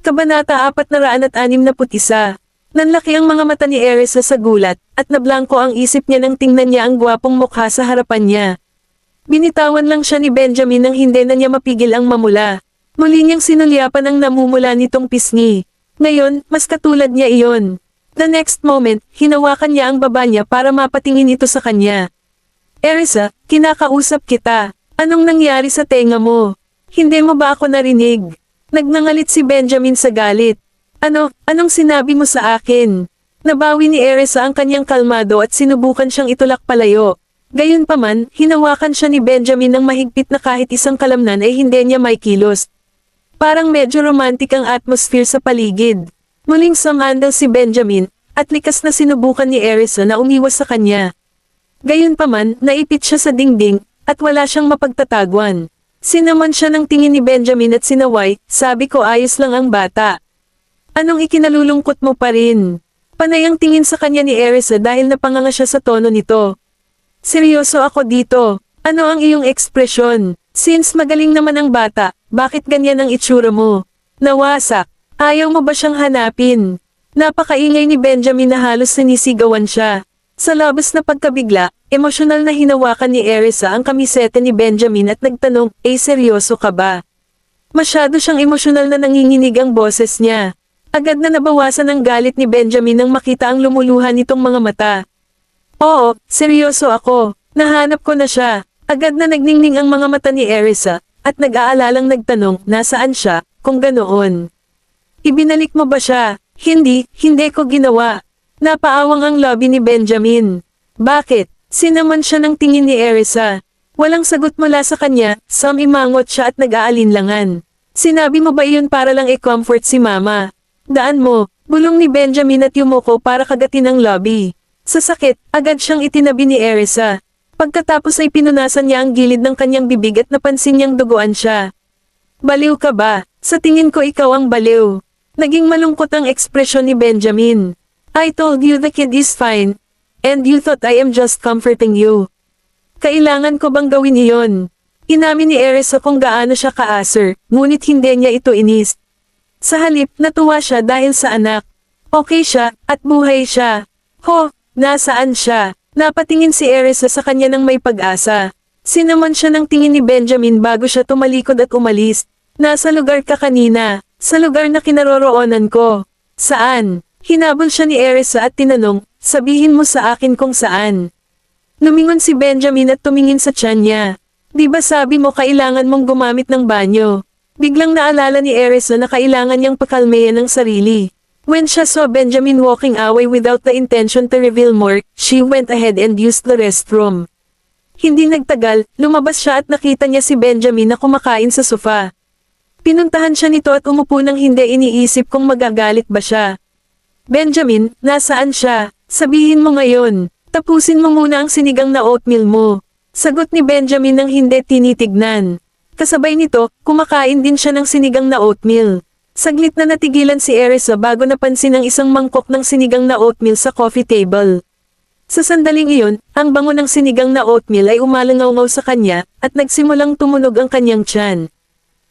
Kabanata 461. Nanlaki ang mga mata ni Erisa sa gulat, at nablangko ang isip niya nang tingnan niya ang gwapong mukha sa harapan niya. Binitawan lang siya ni Benjamin nang hindi na niya mapigil ang mamula. Muli niyang sinulyapan ang namumula nitong pisngi. Ngayon, mas katulad niya iyon. The next moment, hinawakan niya ang baba niya para mapatingin ito sa kanya. Erisa, kinakausap kita. Anong nangyari sa tenga mo? Hindi mo ba ako narinig? Nagnangalit si Benjamin sa galit. Anong sinabi mo sa akin? Nabawi ni Erisa ang kanyang kalmado at sinubukan siyang itulak palayo. Gayunpaman, hinawakan siya ni Benjamin ng mahigpit na kahit isang kalamnan ay hindi niya may kilos. Parang medyo romantic ang atmosphere sa paligid. Muling sumandal si Benjamin, at likas na sinubukan ni Erisa na umiwas sa kanya. Gayunpaman, naipit siya sa dingding, at wala siyang mapagtatagwan. Sinaman siya ng tingin ni Benjamin at sinaway, sabi ko ayos lang ang bata. Anong ikinalulungkot mo pa rin? Panay ang tingin sa kanya ni Erisa dahil napanganga siya sa tono nito. Seryoso ako dito. Ano ang iyong ekspresyon? Since magaling naman ang bata, bakit ganyan ang itsura mo? Nawasak. Ayaw mo ba siyang hanapin? Napakaingay ni Benjamin na halos sinisigawan siya. Sa labas na pagkabigla, emosyonal na hinawakan ni Erisa ang kamiseta ni Benjamin at nagtanong, seryoso ka ba? Masyado siyang emosyonal na nanginginig ang boses niya. Agad na nabawasan ang galit ni Benjamin nang makita ang lumuluhan nitong mga mata. Oo, seryoso ako. Nahanap ko na siya. Agad na nagningning ang mga mata ni Erisa, at nag-aalalang nagtanong, nasaan siya, kung ganoon. Ibinalik mo ba siya? Hindi ko ginawa. Napaawang ang lobby ni Benjamin. Bakit? Sinaman siya ng tingin ni Erisa. Walang sagot mula sa kanya, sumimangot siya at nag-aalinlangan. Sinabi mo ba iyon para lang i-comfort si mama? Daan mo, bulong ni Benjamin at yumuko para kagatin ang lobby. Sa sakit, agad siyang itinabi ni Erisa. Pagkatapos ay pinunasan niya ang gilid ng kanyang bibig at napansin niyang duguan siya. Baliw ka ba? Sa tingin ko ikaw ang baliw. Naging malungkot ang ekspresyon ni Benjamin. I told you the kid is fine, and you thought I am just comforting you. Kailangan ko bang gawin iyon? Inamin ni Erisa kung gaano siya ka-aser, ngunit hindi niya ito inis. Sa halip, natuwa siya dahil sa anak. Okay siya, at buhay siya. Nasaan siya? Napatingin si Erisa sa kanya ng may pag-asa. Sinaman siya ng tingin ni Benjamin bago siya tumalikod at umalis. Nasa lugar ka kanina, sa lugar na kinaroroonan ko. Saan? Hinabol siya ni Erisa at tinanong, sabihin mo sa akin kung saan. Lumingon si Benjamin at tumingin sa tiyan niya. Di ba sabi mo kailangan mong gumamit ng banyo? Biglang naalala ni Erisa na kailangan niyang pakalmayan ang sarili. When she saw Benjamin walking away without the intention to reveal more, she went ahead and used the restroom. Hindi nagtagal, lumabas siya at nakita niya si Benjamin na kumakain sa sofa. Pinuntahan siya nito at umupo nang hindi iniisip kung magagalit ba siya. Benjamin, nasaan siya? Sabihin mo ngayon. Tapusin mo muna ang sinigang na oatmeal mo. Sagot ni Benjamin nang hindi tinitignan. Kasabay nito, kumakain din siya ng sinigang na oatmeal. Saglit na natigilan si Erisa bago napansin ang isang mangkok ng sinigang na oatmeal sa coffee table. Sa sandaling iyon, ang bango ng sinigang na oatmeal ay umalangaw-ngaw sa kanya, at nagsimulang tumunog ang kanyang tiyan.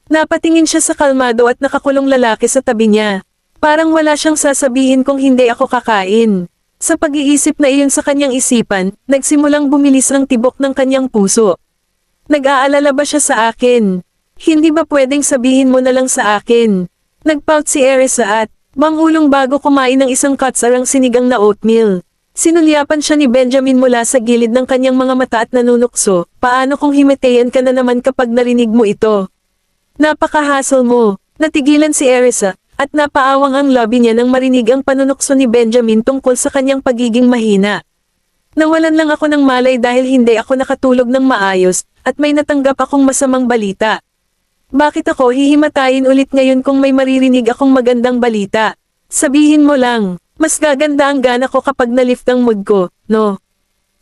Napatingin siya sa kalmado at nakakulong lalaki sa tabi niya. Parang wala siyang sasabihin kung hindi ako kakain. Sa pag-iisip na iyon sa kanyang isipan, nagsimulang bumilis ang tibok ng kanyang puso. Nag-aalala ba siya sa akin? Hindi ba pwedeng sabihin mo na lang sa akin? Nagpout si Erisa at bangulong bago kumain ng isang katsarang sinigang na oatmeal. Sinulyapan siya ni Benjamin mula sa gilid ng kanyang mga mata at nanunukso, paano kung himatayan ka na naman kapag narinig mo ito? Napaka-hassle mo. Natigilan si Erisa, at napaawang ang lobby niya nang marinig ang panunukso ni Benjamin tungkol sa kanyang pagiging mahina. Nawalan lang ako ng malay dahil hindi ako nakatulog ng maayos, at may natanggap akong masamang balita. Bakit ako hihimatayin ulit ngayon kung may maririnig akong magandang balita? Sabihin mo lang, mas gaganda ang gana ko kapag nalift ang mood ko, no?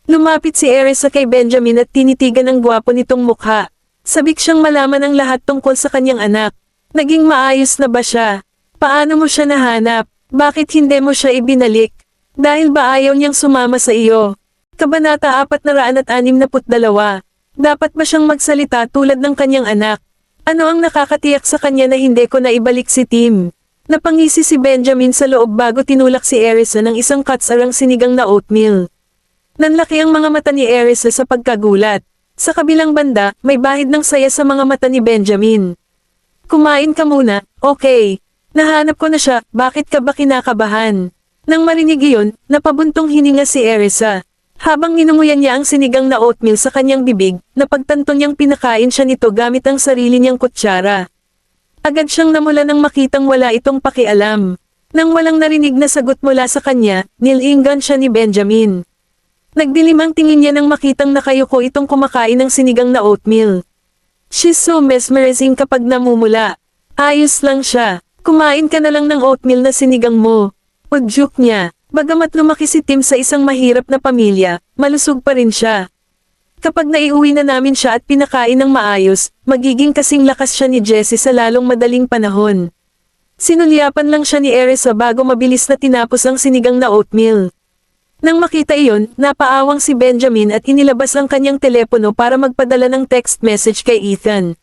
Lumapit si Erisa kay Benjamin at tinitigan ang gwapo nitong mukha. Sabik siyang malaman ang lahat tungkol sa kanyang anak. Naging maayos na ba siya? Paano mo siya nahanap? Bakit hindi mo siya ibinalik? Dahil ba ayaw niyang sumama sa iyo? Kabanata 462. Dapat ba siyang magsalita tulad ng kanyang anak? Ano ang nakakatiyak sa kanya na hindi ko na ibalik si Tim? Napangisi si Benjamin sa loob bago tinulak si Erisa ng isang katsarang sinigang na oatmeal. Nanlaki ang mga mata ni Erisa sa pagkagulat. Sa kabilang banda, may bahid ng saya sa mga mata ni Benjamin. Kumain ka muna, okay. Nahanap ko na siya, bakit ka ba kinakabahan? Nang marinig iyon, napabuntong hininga si Erisa. Habang ninunguyan niya ang sinigang na oatmeal sa kanyang bibig, napagtanto niyang pinakain siya nito gamit ang sarili niyang kutsara. Agad siyang namula nang makitang wala itong pakialam. Nang walang narinig na sagot mula sa kanya, nilingan siya ni Benjamin. Nagdilim ang tingin niya nang makitang nakayuko itong kumakain ng sinigang na oatmeal. She's so mesmerizing kapag namumula. Ayos lang siya. Kumain ka na lang ng oatmeal na sinigang mo. Udyok niya. Bagamat lumaki si Tim sa isang mahirap na pamilya, malusog pa rin siya. Kapag naiuwi na namin siya at pinakain ng maayos, magiging kasing lakas siya ni Jessie sa lalong madaling panahon. Sinulyapan lang siya ni Erisa bago mabilis na tinapos ang sinigang na oatmeal. Nang makita iyon, napaawang si Benjamin at inilabas ang kanyang telepono para magpadala ng text message kay Ethan.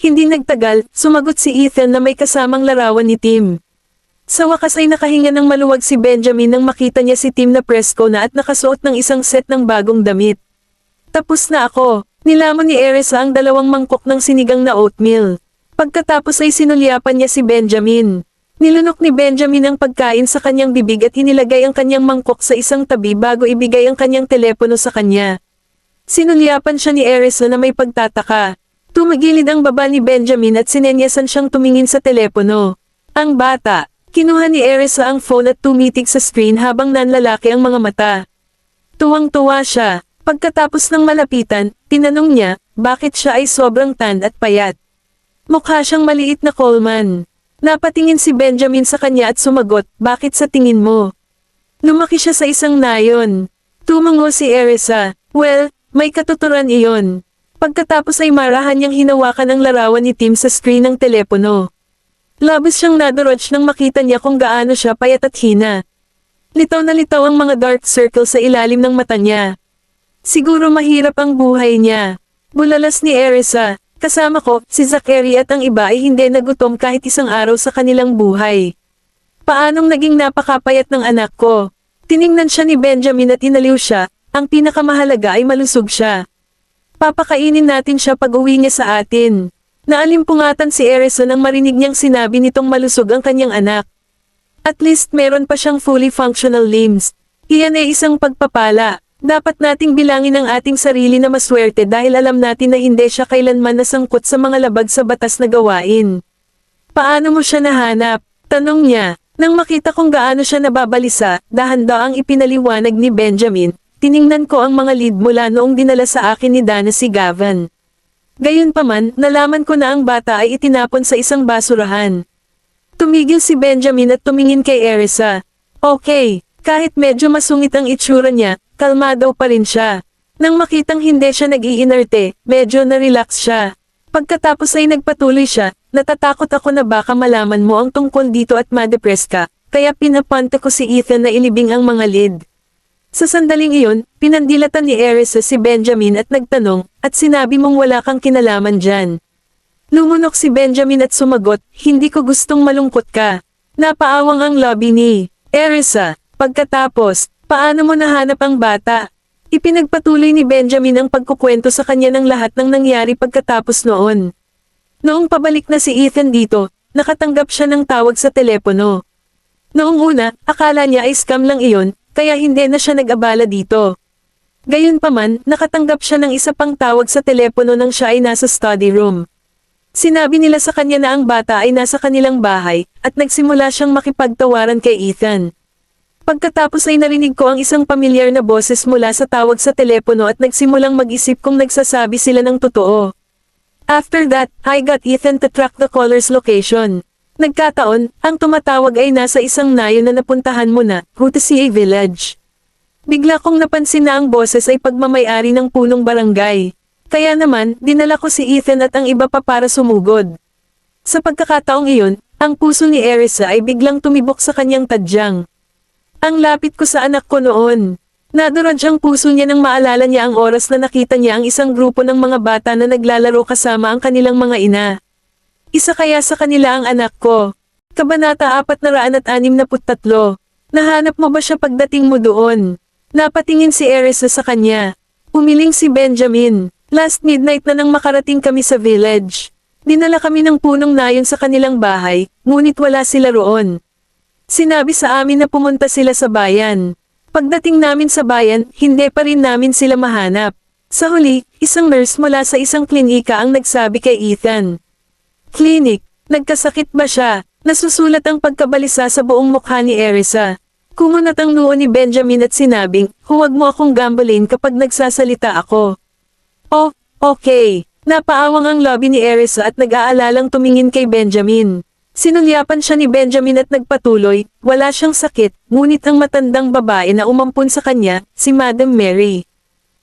Hindi nagtagal, sumagot si Ethan na may kasamang larawan ni Tim. Sa wakas ay nakahinga ng maluwag si Benjamin nang makita niya si Tim na presko na at nakasuot ng isang set ng bagong damit. Tapos na ako. Nilamon ni Erisa ang 2 mangkok ng sinigang na oatmeal. Pagkatapos ay sinulyapan niya si Benjamin. Nilunok ni Benjamin ang pagkain sa kanyang bibig at inilagay ang kanyang mangkok sa isang tabi bago ibigay ang kanyang telepono sa kanya. Sinulyapan siya ni Erisa na may pagtataka. Tumagilid ang baba ni Benjamin at sinenyasan siyang tumingin sa telepono. Ang bata, kinuha ni Erisa ang phone at tumitig sa screen habang nanlalaki ang mga mata. Tuwang-tuwa siya. Pagkatapos ng malapitan, tinanong niya, bakit siya ay sobrang tan at payat. Mukha siyang maliit na Coleman. Napatingin si Benjamin sa kanya at sumagot, bakit sa tingin mo? Lumaki siya sa isang nayon. Tumango si Erisa, well, may katuturan iyon. Pagkatapos ay marahan niyang hinawakan ang larawan ni Tim sa screen ng telepono. Labis siyang nadurog nang makita niya kung gaano siya payat at hina. Litaw na litaw ang mga dark circle sa ilalim ng mata niya. Siguro mahirap ang buhay niya. Bulalas ni Erisa. Kasama ko, si Zachary at ang iba ay hindi nagutom kahit isang araw sa kanilang buhay. Paanong naging napakapayat ng anak ko? Tiningnan siya ni Benjamin at inaliw siya, ang pinakamahalaga ay malusog siya. Papakainin natin siya pag uwi niya sa atin. Naalimpungatan si Erisa nang marinig niyang sinabi nitong malusog ang kanyang anak. At least meron pa siyang fully functional limbs. Iyan ay isang pagpapala. Dapat nating bilangin ang ating sarili na maswerte dahil alam natin na hindi siya kailanman nasangkot sa mga labag sa batas na gawain. Paano mo siya nahanap? Tanong niya. Nang makita kung gaano siya nababalisa, dahan-daang ipinaliwanag ni Benjamin, tiningnan ko ang mga lead mula noong dinala sa akin ni Dana si Gavin. Gayunpaman, nalaman ko na ang bata ay itinapon sa isang basurahan. Tumigil si Benjamin at tumingin kay Erisa. Okay, kahit medyo masungit ang itsura niya, kalmado pa rin siya. Nang makitang hindi siya nag-iinerte, medyo na-relax siya. Pagkatapos ay nagpatuloy siya, natatakot ako na baka malaman mo ang tungkol dito at ma-depress ka, kaya pinapanta ko si Ethan na ilibing ang mga lead. Sa sandaling iyon, pinandilatan ni Erisa si Benjamin at nagtanong, at sinabi mong wala kang kinalaman dyan. Lumunok si Benjamin at sumagot, hindi ko gustong malungkot ka. Napaawang ang lobby ni Erisa. Pagkatapos, paano mo nahanap ang bata? Ipinagpatuloy ni Benjamin ang pagkukwento sa kanya ng lahat ng nangyari pagkatapos noon. Noong pabalik na si Ethan dito, nakatanggap siya ng tawag sa telepono. Noong una, akala niya ay scam lang iyon, kaya hindi na siya nag-abala dito. Gayunpaman, nakatanggap siya ng isa pang tawag sa telepono nang siya ay nasa study room. Sinabi nila sa kanya na ang bata ay nasa kanilang bahay, at nagsimula siyang makipagtawaran kay Ethan. Pagkatapos ay narinig ko ang isang pamilyar na boses mula sa tawag sa telepono at nagsimulang mag-isip kung nagsasabi sila ng totoo. After that, I got Ethan to track the caller's location. Nagkataon, ang tumatawag ay nasa isang nayon na napuntahan mo na, Hutasiay Village. Bigla kong napansin na ang boses ay pagmamayari ng punong barangay. Kaya naman, dinala ko si Ethan at ang iba pa para sumugod. Sa pagkakataong iyon, ang puso ni Erisa ay biglang tumibok sa kanyang tadyang. Ang lapit ko sa anak ko noon. Nadurog ang puso niya nang maalala niya ang oras na nakita niya ang isang grupo ng mga bata na naglalaro kasama ang kanilang mga ina. Isa kaya sa kanila ang anak ko. Kabanata 463. Nahanap mo ba siya pagdating mo doon? Napatingin si Erisa sa kanya. Umiling si Benjamin. Last midnight na nang makarating kami sa village. Dinala kami ng punong nayon sa kanilang bahay, ngunit wala sila roon. Sinabi sa amin na pumunta sila sa bayan. Pagdating namin sa bayan, hindi pa rin namin sila mahanap. Sa huli, isang nurse mula sa isang klinika ang nagsabi kay Ethan. Clinic, nagkasakit ba siya? Nasusulat ang pagkabalisa sa buong mukha ni Erisa. Kumunat ang noo ni Benjamin at sinabing, huwag mo akong gambulin kapag nagsasalita ako. Oh, okay. Napaawang ang lobby ni Erisa at nag-aalalang tumingin kay Benjamin. Sinulyapan siya ni Benjamin at nagpatuloy, wala siyang sakit, ngunit ang matandang babae na umampun sa kanya, si Madam Mary.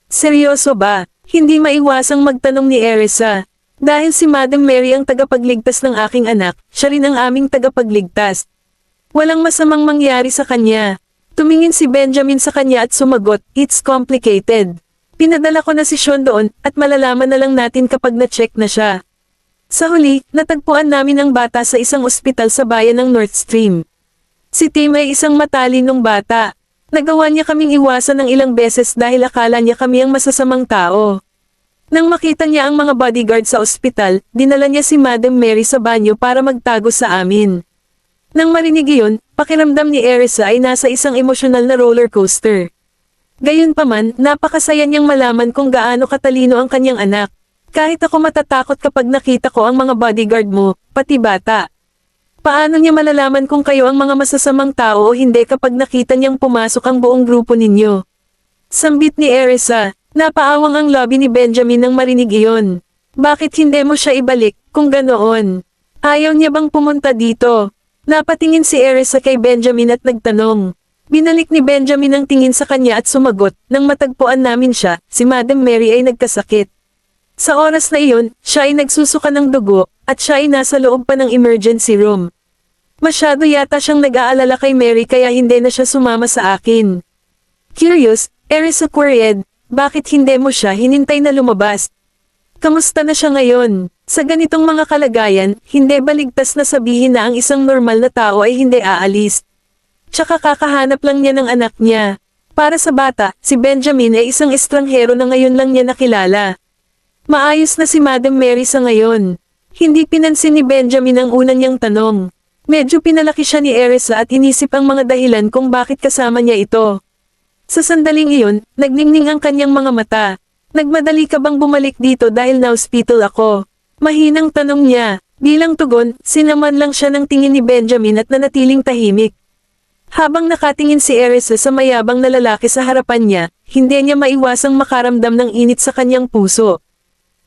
Seryoso ba? Hindi maiwasang magtanong ni Erisa. Dahil si Madam Mary ang tagapagligtas ng aking anak, siya rin ang aming tagapagligtas. Walang masamang mangyari sa kanya. Tumingin si Benjamin sa kanya at sumagot, it's complicated. Pinadala ko na si Sean doon, at malalaman na lang natin kapag na-check na siya. Sa huli, natagpuan namin ang bata sa isang ospital sa bayan ng North Stream. Si Tim ay isang matalinong bata. Nagawa niya kaming iwasan ng ilang beses dahil akala niya kami ang masasamang tao. Nang makita niya ang mga bodyguard sa ospital, dinala niya si Madam Mary sa banyo para magtago sa amin. Nang marinig iyon, pakiramdam ni Erisa ay nasa isang emosyonal na roller coaster. Gayunpaman, napakasaya niyang malaman kung gaano katalino ang kanyang anak. Kahit ako matatakot kapag nakita ko ang mga bodyguard mo, pati bata. Paano niya malalaman kung kayo ang mga masasamang tao o hindi kapag nakita niyang pumasok ang buong grupo ninyo? Sambit ni Erisa. Napaawang ang lobby ni Benjamin nang marinig iyon. Bakit hindi mo siya ibalik, kung ganoon? Ayaw niya bang pumunta dito? Napatingin si Erisa kay Benjamin at nagtanong. Binalik ni Benjamin ang tingin sa kanya at sumagot, nang matagpuan namin siya, si Madam Mary ay nagkasakit. Sa oras na iyon, siya ay nagsusuka ng dugo, at siya ay nasa loob pa ng emergency room. Masyado yata siyang nag-aalala kay Mary kaya hindi na siya sumama sa akin. Curious, Erisa queried. Bakit hindi mo siya hinintay na lumabas? Kamusta na siya ngayon? Sa ganitong mga kalagayan, hindi ba ligtas na sabihin na ang isang normal na tao ay hindi aalis? Tsaka kakahanap lang niya ng anak niya. Para sa bata, si Benjamin ay isang estranghero na ngayon lang niya nakilala. Maayos na si Madam Mary sa ngayon. Hindi pinansin ni Benjamin ang unang niyang tanong. Medyo pinalaki siya ni Erisa at inisip ang mga dahilan kung bakit kasama niya ito. Sa sandaling iyon, nagningning ang kanyang mga mata. Nagmadali ka bang bumalik dito dahil na-hospital ako? Mahinang tanong niya. Bilang tugon, sinaman lang siya ng tingin ni Benjamin at nanatiling tahimik. Habang nakatingin si Erisa sa mayabang na lalaki sa harapan niya, hindi niya maiwasang makaramdam ng init sa kanyang puso.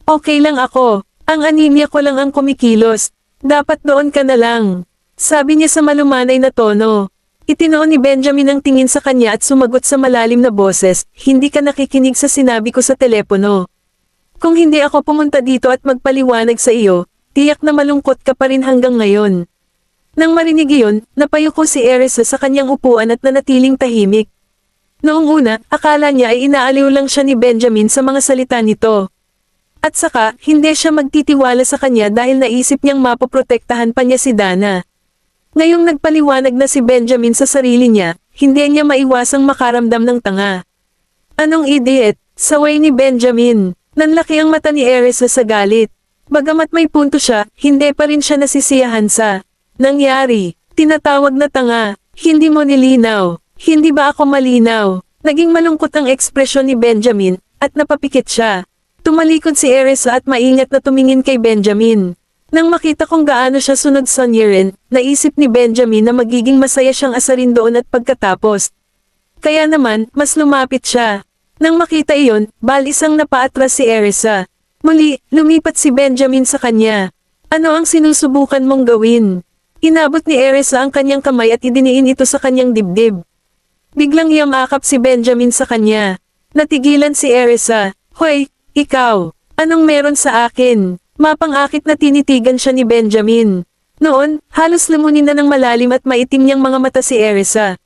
Okay lang ako. Ang anemia ko lang ang kumikilos. Dapat doon ka na lang. Sabi niya sa malumanay na tono. Itinoon ni Benjamin ang tingin sa kanya at sumagot sa malalim na boses, hindi ka nakikinig sa sinabi ko sa telepono. Kung hindi ako pumunta dito at magpaliwanag sa iyo, tiyak na malungkot ka pa rin hanggang ngayon. Nang marinig iyon, napayuko si Erisa sa kanyang upuan at nanatiling tahimik. Noong una, akala niya ay inaaliw lang siya ni Benjamin sa mga salita nito. At saka, hindi siya magtitiwala sa kanya dahil naisip niyang mapoprotektahan pa niya si Dana. Ngayong nagpaliwanag na si Benjamin sa sarili niya, hindi niya maiwasang makaramdam ng tanga. Anong idiot? Saway ni Benjamin. Nanlaki ang mata ni Erisa sa galit. Bagamat may punto siya, hindi pa rin siya nasisiyahan sa nangyari. Tinatawag na tanga. Hindi mo nilinaw. Hindi ba ako malinaw? Naging malungkot ang ekspresyon ni Benjamin, at napapikit siya. Tumalikod si Erisa at maingat na tumingin kay Benjamin. Nang makita kung gaano siya sunod sa Niren, naisip ni Benjamin na magiging masaya siyang asarin doon at pagkatapos. Kaya naman, mas lumapit siya. Nang makita iyon, balisang napaatras si Erisa. Muli, lumipat si Benjamin sa kanya. Ano ang sinusubukan mong gawin? Inabot ni Erisa ang kanyang kamay at idiniin ito sa kanyang dibdib. Biglang yamakap si Benjamin sa kanya. Natigilan si Erisa. Hoy, ikaw, anong meron sa akin? Mapang-akit na tinitigan siya ni Benjamin. Noon, halos lumunin na ng malalim at maitim niyang mga mata si Erisa.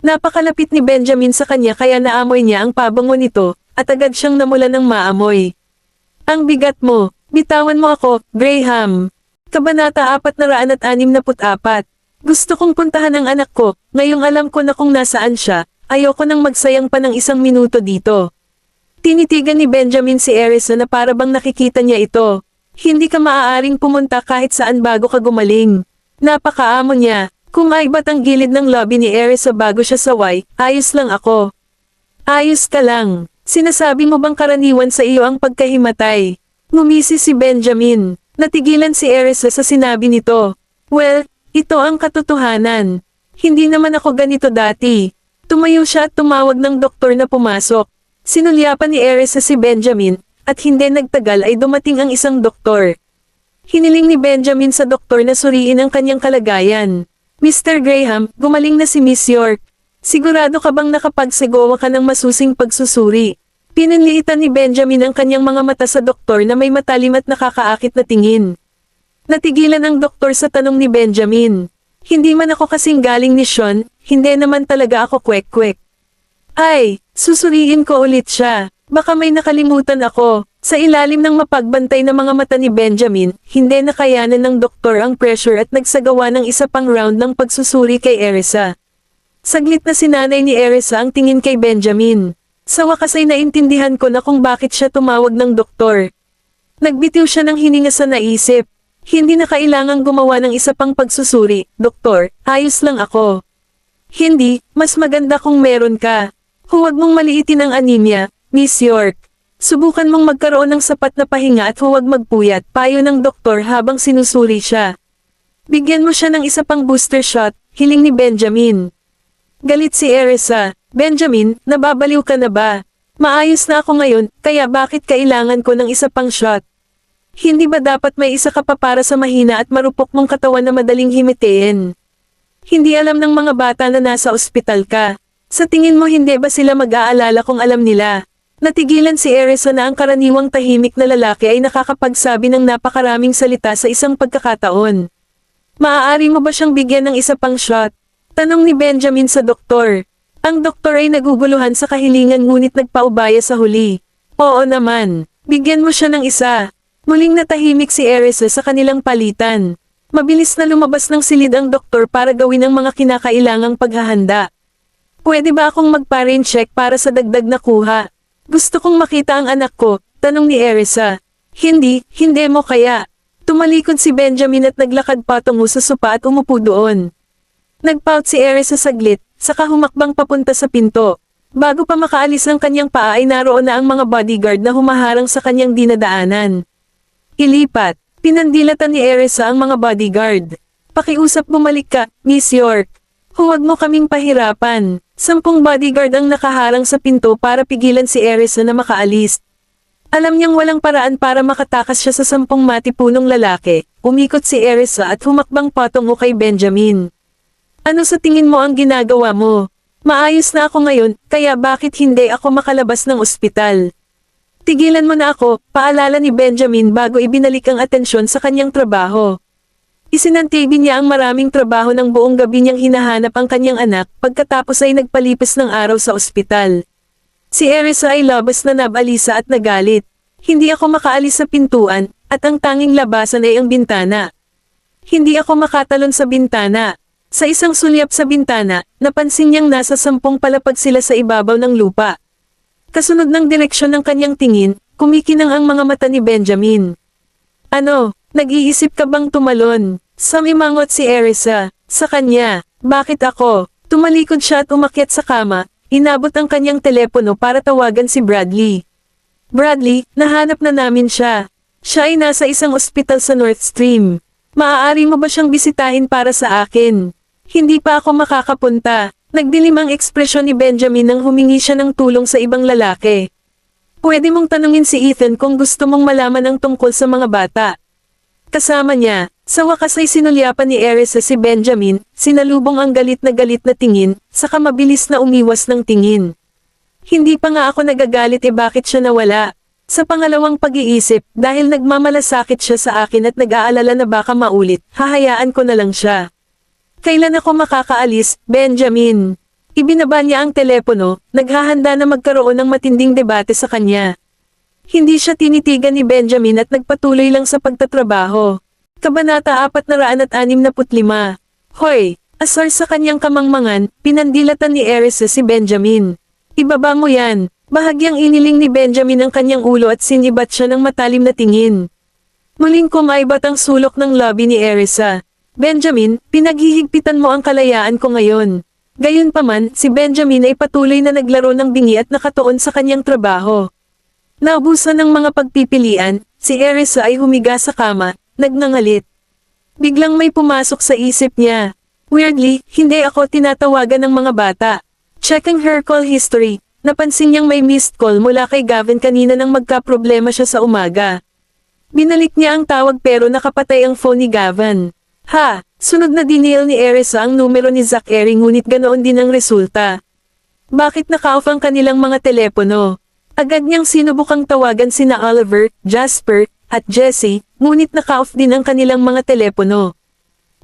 Napakalapit ni Benjamin sa kanya kaya naamoy niya ang pabango nito, at agad siyang namula ng maamoy. Ang bigat mo, bitawan mo ako, Graham. Kabanata 464. Gusto kong puntahan ang anak ko, ngayong alam ko na kung nasaan siya, ayoko nang magsayang pa ng isang minuto dito. Tinitigan ni Benjamin si Erisa na para bang nakikita niya ito. Hindi ka maaaring pumunta kahit saan bago ka gumaling. Napakaamo niya, kung ay ba't ang gilid ng lobby ni Erisa bago siya saway, ayos lang ako. Ayos ka lang, sinasabi mo bang karaniwan sa iyo ang pagkahimatay? Ngumisi si Benjamin, natigilan si Erisa sa sinabi nito. Well, ito ang katotohanan. Hindi naman ako ganito dati. Tumayo siya at tumawag ng doktor na pumasok. Sinulyapan ni Erisa si Benjamin, at hindi nagtagal ay dumating ang isang doktor. Hiniling ni Benjamin sa doktor na suriin ang kanyang kalagayan. Mr. Graham, gumaling na si Miss York. Sigurado ka bang nakapagsigawa ka ng masusing pagsusuri? Pinanliitan ni Benjamin ang kanyang mga mata sa doktor na may matalim at nakakaakit na tingin. Natigilan ang doktor sa tanong ni Benjamin. Hindi man ako kasing galing ni Sean, hindi naman talaga ako kwek-kwek. Ay, susuriin ko ulit siya. Baka may nakalimutan ako. Sa ilalim ng mapagbantay na mga mata ni Benjamin, hindi nakayanan ng doktor ang pressure at nagsagawa ng isa pang round ng pagsusuri kay Erisa. Saglit na sinanay ni Erisa ang tingin kay Benjamin. Sa wakas ay naintindihan ko na kung bakit siya tumawag ng doktor. Nagbitiw siya ng hininga sa naisip. Hindi na kailangang gumawa ng isa pang pagsusuri, doktor, ayos lang ako. Hindi, mas maganda kung meron ka. Huwag mong maliitin ang anemia, Miss York. Subukan mong magkaroon ng sapat na pahinga at huwag magpuyat, payo ng doktor habang sinusuri siya. Bigyan mo siya ng isa pang booster shot, hiling ni Benjamin. Galit si Erisa. Benjamin, nababaliw ka na ba? Maayos na ako ngayon, kaya bakit kailangan ko ng isa pang shot? Hindi ba dapat may isa ka pa para sa mahina at marupok mong katawan na madaling himitiin? Hindi alam ng mga bata na nasa ospital ka. Sa tingin mo hindi ba sila mag-aalala kung alam nila? Natigilan si Erisa na ang karaniwang tahimik na lalaki ay nakakapagsabi ng napakaraming salita sa isang pagkakataon. Maaari mo ba siyang bigyan ng isa pang shot? Tanong ni Benjamin sa doktor. Ang doktor ay naguguluhan sa kahilingan ngunit nagpaubaya sa huli. Oo naman, bigyan mo siya ng isa. Muling natahimik si Erisa sa kanilang palitan. Mabilis na lumabas ng silid ang doktor para gawin ang mga kinakailangang paghahanda. Pwede ba akong magpa-rain check para sa dagdag na kuha? Gusto kong makita ang anak ko, tanong ni Erisa. Hindi mo kaya. Tumalikod si Benjamin at naglakad patungo sa sopa at umupo doon. Nagpout si Erisa saglit, saka humakbang papunta sa pinto. Bago pa makaalis ang kanyang paa ay naroon na ang mga bodyguard na humaharang sa kanyang dinadaanan. Ilipat, pinandilatan ni Erisa ang mga bodyguard. Pakiusap bumalik ka, Miss York. Huwag mo kaming pahirapan. 10 bodyguard ang nakaharang sa pinto para pigilan si Erisa na makaalis. Alam niyang walang paraan para makatakas siya sa 10 matipunong lalaki. Umikot si Erisa at humakbang patungo kay Benjamin. Ano sa tingin mo ang ginagawa mo? Maayos na ako ngayon, kaya bakit hindi ako makalabas ng ospital? Tigilan mo na ako, paalala ni Benjamin bago ibinalik ang atensyon sa kanyang trabaho. Isinantibi niya ang maraming trabaho ng buong gabi niyang hinahanap ang kanyang anak pagkatapos ay nagpalipas ng araw sa ospital. Si Erisa ay labas na nabalisa at nagalit. Hindi ako makaalis sa pintuan, at ang tanging labasan ay ang bintana. Hindi ako makatalon sa bintana. Sa isang sulyap sa bintana, napansin niyang nasa 10 palapag sila sa ibabaw ng lupa. Kasunod ng direksyon ng kanyang tingin, kumikinang ang mga mata ni Benjamin. Ano, nag-iisip ka bang tumalon? Samimangot si Erisa. Sa kanya, bakit ako? Tumalikod siya at umakyat sa kama, inabot ang kanyang telepono para tawagan si Bradley. Bradley, nahanap na namin siya. Siya ay nasa isang ospital sa North Stream. Maaari mo ba siyang bisitahin para sa akin? Hindi pa ako makakapunta. Nagdilim ang ekspresyon ni Benjamin nang humingi siya ng tulong sa ibang lalaki. Pwede mong tanungin si Ethan kung gusto mong malaman ang tungkol sa mga bata. Kasama niya, sa wakas ay sinulyapan ni Erisa si Benjamin, sinalubong ang galit na tingin, saka mabilis na umiwas ng tingin. Hindi pa nga ako nagagalit bakit siya nawala. Sa pangalawang pag-iisip, dahil nagmamalasakit siya sa akin at nag-aalala na baka maulit, hahayaan ko na lang siya. Kailan ako makakaalis, Benjamin? Ibinaba niya ang telepono, naghahanda na magkaroon ng matinding debate sa kanya. Hindi siya tinitigan ni Benjamin at nagpatuloy lang sa pagtatrabaho. Kabanata 465. Hoy! Asar sa kanyang kamangmangan, pinandilatan ni Erisa si Benjamin. Ibaba mo yan. Bahagyang iniling ni Benjamin ang kanyang ulo at sinibat siya ng matalim na tingin. Muling kumaibat ang sulok ng labi ni Erisa. Benjamin, pinaghihigpitan mo ang kalayaan ko ngayon. Gayunpaman, si Benjamin ay patuloy na naglaro ng bingi at nakatuon sa kanyang trabaho. Naubusan ng mga pagpipilian, si Erisa ay humiga sa kama, nagngangalit. Biglang may pumasok sa isip niya. Weirdly, hindi ako tinatawagan ng mga bata. Checking her call history, napansin niyang may missed call mula kay Gavin kanina nang magkaproblema siya sa umaga. Binalik niya ang tawag pero nakapatay ang phone ni Gavin. Ha! Sunod na dinial ni Erisa ang numero ni Zachary ngunit ganoon din ang resulta. Bakit naka-off ang kanilang mga telepono? Agad niyang sinubukang tawagan sina Oliver, Jasper, at Jesse, ngunit naka-off din ang kanilang mga telepono.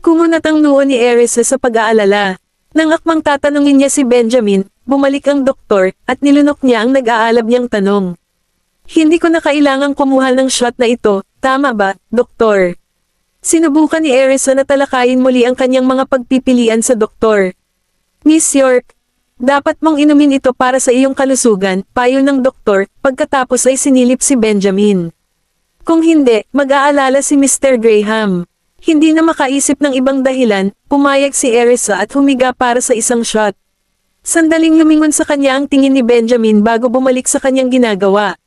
Kumunat ang noo ni Erisa sa pag-aalala. Nang akmang tatanungin niya si Benjamin, bumalik ang doktor, at nilunok niya ang nag-aalab niyang tanong. Hindi ko na kailangang kumuha ng shot na ito, tama ba, doktor? Sinubukan ni Erisa na talakayin muli ang kanyang mga pagpipilian sa doktor. Miss York, dapat mong inumin ito para sa iyong kalusugan, payo ng doktor, pagkatapos ay sinilip si Benjamin. Kung hindi, mag-aalala si Mr. Graham. Hindi na makaisip ng ibang dahilan, pumayag si Erisa at humiga para sa isang shot. Sandaling lumingon sa kanya ang tingin ni Benjamin bago bumalik sa kanyang ginagawa.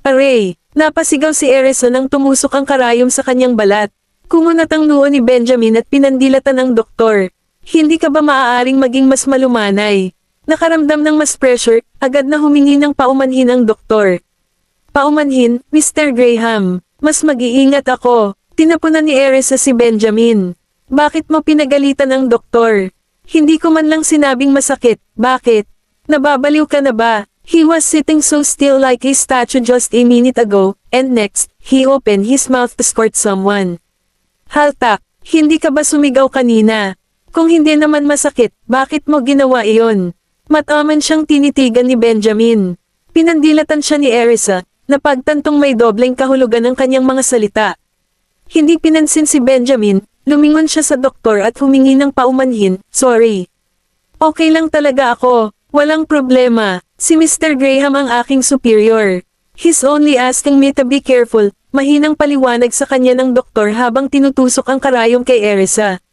Aray! Napasigaw si Erisa nang tumusok ang karayom sa kanyang balat. Kumunat ang noo ni Benjamin at pinandilatan ang doktor. Hindi ka ba maaaring maging mas malumanay? Nakaramdam ng mas pressure, agad na humingi ng paumanhin ang doktor. Paumanhin, Mr. Graham. Mas mag-iingat ako. Tinapunan ni Erisa si Benjamin. Bakit mo pinagalitan ang doktor? Hindi ko man lang sinabing masakit, bakit? Nababaliw ka na ba? He was sitting so still like a statue just a minute ago, and next, he opened his mouth to squirt someone. Haltak, hindi ka ba sumigaw kanina? Kung hindi naman masakit, bakit mo ginawa iyon? Mataman siyang tinitigan ni Benjamin. Pinandilatan siya ni Erisa, na pagtantong may dobleng kahulugan ng kanyang mga salita. Hindi pinansin si Benjamin, lumingon siya sa doktor at humingi ng paumanhin, sorry. Okay lang talaga ako, walang problema, si Mr. Graham ang aking superior. He's only asking me to be careful, mahinang paliwanag sa kanya ng doktor habang tinutusok ang karayom kay Erisa.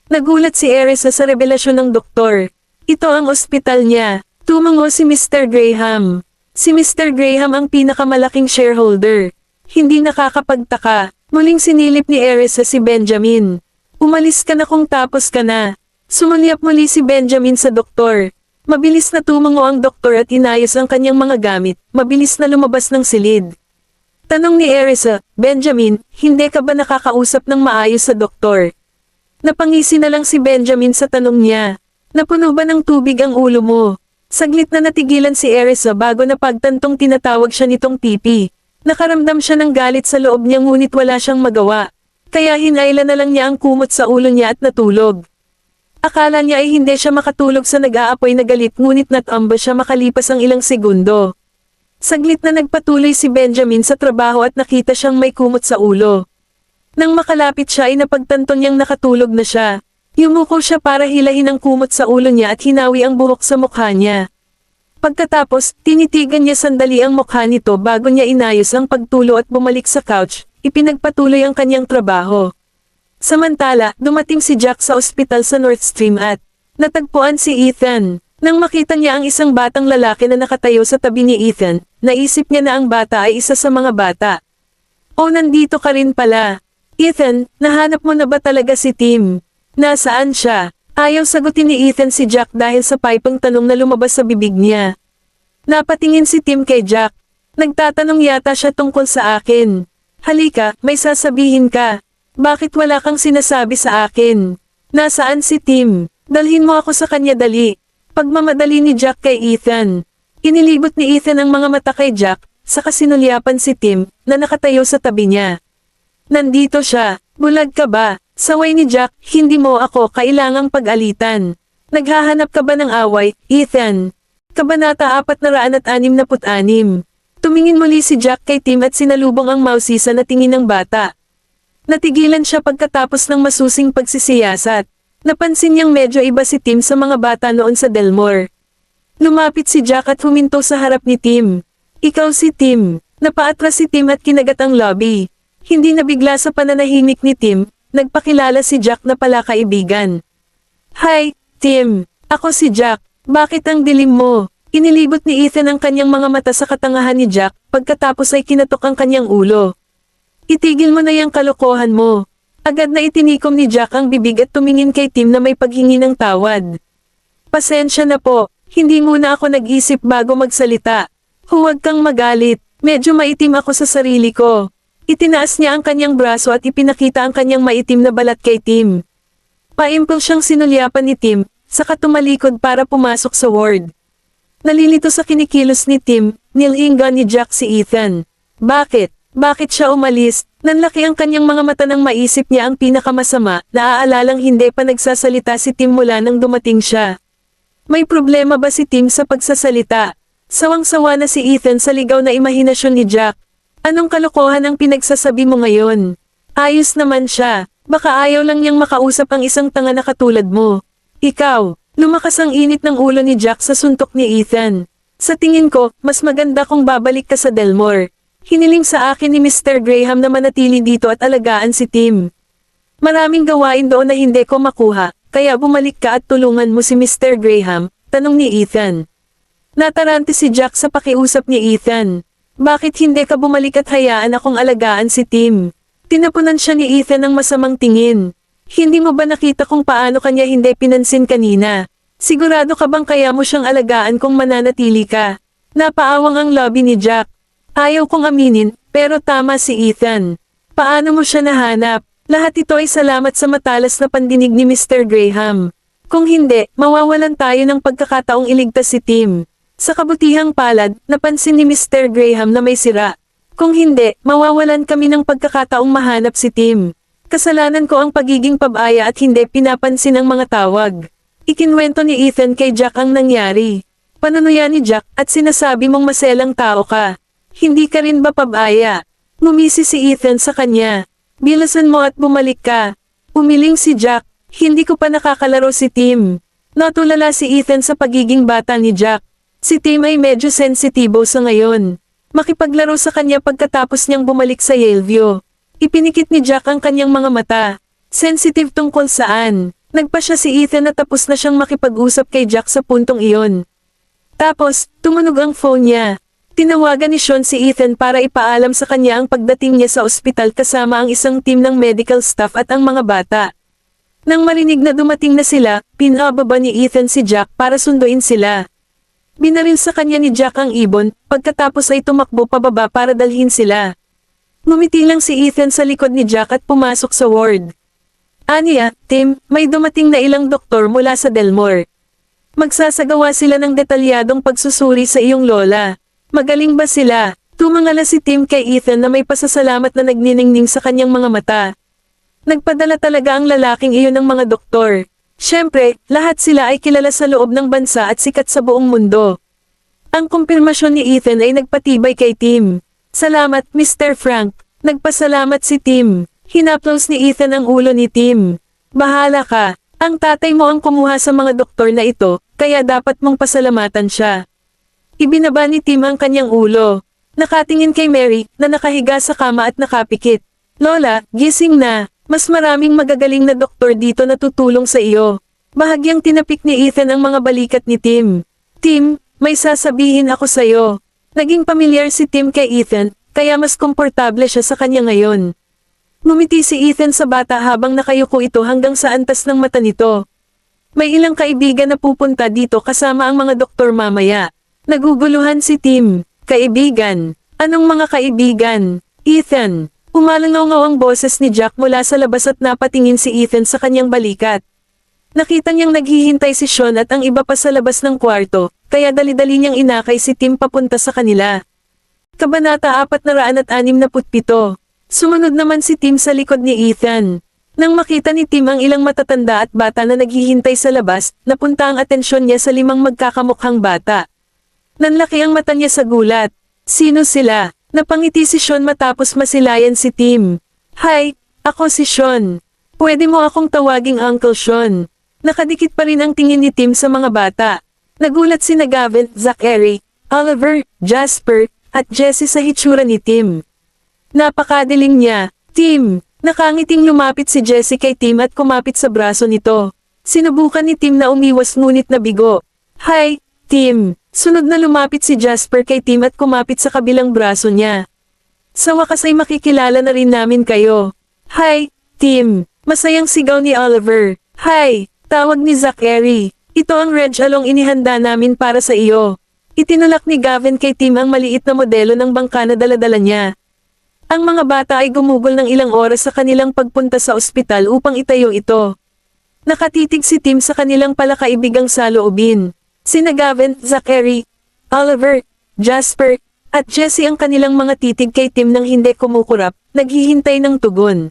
Nagulat si Erisa sa revelasyon ng doktor. Ito ang ospital niya, tumango si Mr. Graham. Si Mr. Graham ang pinakamalaking shareholder. Hindi nakakapagtaka. Muling sinilip ni Erisa si Benjamin. Umalis ka na kung tapos ka na. Sumulyap muli si Benjamin sa doktor. Mabilis na tumango ang doktor at inayos ang kanyang mga gamit, mabilis na lumabas ng silid. Tanong ni Erisa, Benjamin, hindi ka ba nakakausap ng maayos sa doktor? Napangisi na lang si Benjamin sa tanong niya. Napuno ba ng tubig ang ulo mo? Saglit na natigilan si Erisa bago napagtantong tinatawag siya nitong pipi. Nakaramdam siya ng galit sa loob niya ngunit wala siyang magawa. Kaya hinailan na lang niya ang kumot sa ulo niya at natulog. Akala niya ay hindi siya makatulog sa nag-aapoy na galit ngunit natamba siya makalipas ang ilang segundo. Saglit na nagpatuloy si Benjamin sa trabaho at nakita siyang may kumot sa ulo. Nang makalapit siya ay napagtanto niyang nakatulog na siya. Yumuko siya para hilahin ang kumot sa ulo niya at hinawi ang buhok sa mukha niya. Pagkatapos, tinitigan niya sandali ang mukha nito bago niya inayos ang pagtulo at bumalik sa couch, ipinagpatuloy ang kanyang trabaho. Samantala, dumating si Jack sa ospital sa North Stream at natagpuan si Ethan. Nang makita niya ang isang batang lalaki na nakatayo sa tabi ni Ethan, naisip niya na ang bata ay isa sa mga bata. Oh, nandito ka rin pala. Ethan, nahanap mo na ba talaga si Tim? Nasaan siya? Ayaw sagutin ni Ethan si Jack dahil sa pipang tanong na lumabas sa bibig niya. Napatingin si Tim kay Jack. Nagtatanong yata siya tungkol sa akin. Halika, may sasabihin ka. Bakit wala kang sinasabi sa akin? Nasaan si Tim? Dalhin mo ako sa kanya dali. Pagmamadali ni Jack kay Ethan. Inilibot ni Ethan ang mga mata kay Jack, saka sinulyapan si Tim, na nakatayo sa tabi niya. Nandito siya, bulag ka ba? Saway ni Jack, hindi mo ako kailangang pag-alitan. Naghahanap ka ba ng away, Ethan? Kabanata 466. Tumingin muli si Jack kay Tim at sinalubong ang mausisa na tingin ng bata. Natigilan siya pagkatapos ng masusing pagsisiyasat. Napansin niyang medyo iba si Tim sa mga bata noon sa Delmore. Lumapit si Jack at huminto sa harap ni Tim. Ikaw si Tim. Napaatras si Tim at kinagat ang lobby. Hindi nabigla sa pananahimik ni Tim, nagpakilala si Jack na pala kaibigan. Hi, Tim. Ako si Jack. Bakit ang dilim mo? Inilibot ni Ethan ang kanyang mga mata sa katangahan ni Jack, pagkatapos ay kinatok ang kanyang ulo. Itigil mo na yung kalokohan mo. Agad na itinikom ni Jack ang bibig at tumingin kay Tim na may paghingi ng tawad. Pasensya na po, hindi muna ako nag-isip bago magsalita. Huwag kang magalit, medyo maitim ako sa sarili ko. Itinaas niya ang kanyang braso at ipinakita ang kanyang maitim na balat kay Tim. Paimpul siyang sinulyapan ni Tim, saka tumalikod para pumasok sa ward. Nalilito sa kinikilos ni Tim, nilinggan ni Jack si Ethan. Bakit? Bakit siya umalis? Nanlaki ang kanyang mga mata nang maisip niya ang pinakamasama, naaalalang hindi pa nagsasalita si Tim mula nang dumating siya. May problema ba si Tim sa pagsasalita? Sawang-sawa na si Ethan sa ligaw na imahinasyon ni Jack. Anong kalokohan ang pinagsasabi mo ngayon? Ayos naman siya, baka ayaw lang niyang makausap ang isang tanga na katulad mo. Ikaw, lumakas ang init ng ulo ni Jack sa suntok ni Ethan. Sa tingin ko, mas maganda kung babalik ka sa Delmore. Hiniling sa akin ni Mr. Graham na manatili dito at alagaan si Tim. Maraming gawain doon na hindi ko makuha, kaya bumalik ka at tulungan mo si Mr. Graham, tanong ni Ethan. Natarante si Jack sa pakiusap ni Ethan. Bakit hindi ka bumalik at hayaan akong alagaan si Tim? Tinapunan siya ni Ethan ng masamang tingin. Hindi mo ba nakita kung paano kanya hindi pinansin kanina? Sigurado ka bang kaya mo siyang alagaan kung mananatili ka? Napaawang ang lobby ni Jack. Ayaw kong aminin, pero tama si Ethan. Paano mo siya nahanap? Lahat ito ay salamat sa matalas na pandinig ni Mr. Graham. Kung hindi, mawawalan tayo ng pagkakataong iligtas si Tim. Sa kabutihang palad, napansin ni Mr. Graham na may sira. Kung hindi, mawawalan kami ng pagkakataong mahanap si Tim. Kasalanan ko ang pagiging pabaya at hindi pinapansin ang mga tawag. Ikinwento ni Ethan kay Jack ang nangyari. Panunuyan ni Jack at sinasabi mong maselang tao ka. Hindi ka rin ba pabaya? Ngumisi si Ethan sa kanya. Bilasan mo at bumalik ka. Umiling si Jack. Hindi ko pa nakakalaro si Tim. Natulala si Ethan sa pagiging bata ni Jack. Si Tim ay medyo sensitibo sa ngayon. Makipaglaro sa kanya pagkatapos niyang bumalik sa Yaleview. Ipinikit ni Jack ang kanyang mga mata. Sensitive tungkol saan? Nagpa siya si Ethan na tapos na siyang makipag-usap kay Jack sa puntong iyon. Tapos, tumunog ang phone niya. Tinawagan ni Sean si Ethan para ipaalam sa kanya ang pagdating niya sa ospital kasama ang isang team ng medical staff at ang mga bata. Nang marinig na dumating na sila, pinababa ni Ethan si Jack para sunduin sila. Binaril sa kanya ni Jack ang ibon, pagkatapos ay tumakbo pababa para dalhin sila. Ngumiti lang si Ethan sa likod ni Jack at pumasok sa ward. Aniya, Tim, may dumating na ilang doktor mula sa Delmore. Magsasagawa sila ng detalyadong pagsusuri sa iyong lola. Magaling ba sila? Tumangala si Tim kay Ethan na may pasasalamat na nagniningning sa kanyang mga mata. Nagpadala talaga ang lalaking iyon ng mga doktor. Siyempre, lahat sila ay kilala sa loob ng bansa at sikat sa buong mundo. Ang kumpirmasyon ni Ethan ay nagpatibay kay Tim. Salamat, Mr. Frank. Nagpasalamat si Tim. Hinaplos ni Ethan ang ulo ni Tim. Bahala ka. Ang tatay mo ang kumuha sa mga doktor na ito, kaya dapat mong pasalamatan siya. Ibinaba ni Tim ang kanyang ulo. Nakatingin kay Mary, na nakahiga sa kama at nakapikit. Lola, gising na. Mas maraming magagaling na doktor dito na tutulong sa iyo. Bahagyang tinapik ni Ethan ang mga balikat ni Tim. Tim, may sasabihin ako sa iyo. Naging pamilyar si Tim kay Ethan, kaya mas komportable siya sa kanya ngayon. Ngumiti si Ethan sa bata habang nakayuko ito hanggang sa antas ng mata nito. May ilang kaibigan na pupunta dito kasama ang mga doktor mamaya. Naguguluhan si Tim. Kaibigan. Anong mga kaibigan? Ethan. Umalangaw ang boses ni Jack mula sa labas at napatingin si Ethan sa kanyang balikat. Nakita niyang naghihintay si Sean at ang iba pa sa labas ng kwarto, kaya dali-dali niyang inakay si Tim papunta sa kanila. Kabanata 467. Sumunod naman si Tim sa likod ni Ethan. Nang makita ni Tim ang ilang matatanda at bata na naghihintay sa labas, napunta ang atensyon niya sa 5 magkakamukhang bata. Nanlaki ang mata niya sa gulat. Sino sila? Napangiti si Sean matapos masilayan si Tim. Hi, Ako si Sean. Pwede mo akong tawaging Uncle Sean. Nakadikit pa rin ang tingin ni Tim sa mga bata. Nagulat sina Gavin, Zachary, Oliver, Jasper, at Jessie sa hitsura ni Tim. Napakadiling niya. Tim, nakangiting lumapit si Jessie kay Tim at kumapit sa braso nito. Sinubukan ni Tim na umiwas ngunit nabigo. Hi, Tim. Sunod na lumapit si Jasper kay Tim at kumapit sa kabilang braso niya. Sa wakas ay makikilala na rin namin kayo. Hi, Tim. Masayang sigaw ni Oliver. Hi, tawag ni Zachary. Ito ang red along inihanda namin para sa iyo. Itinulak ni Gavin kay Tim ang maliit na modelo ng bangka na daladala niya. Ang mga bata ay gumugol ng ilang oras sa kanilang pagpunta sa ospital upang itayo ito. Nakatitig si Tim sa kanilang palakaibigang saloobin. Sina Gavin, Zachary, Oliver, Jasper, at Jessie ang kanilang mga titig kay Tim nang hindi kumukurap, naghihintay ng tugon.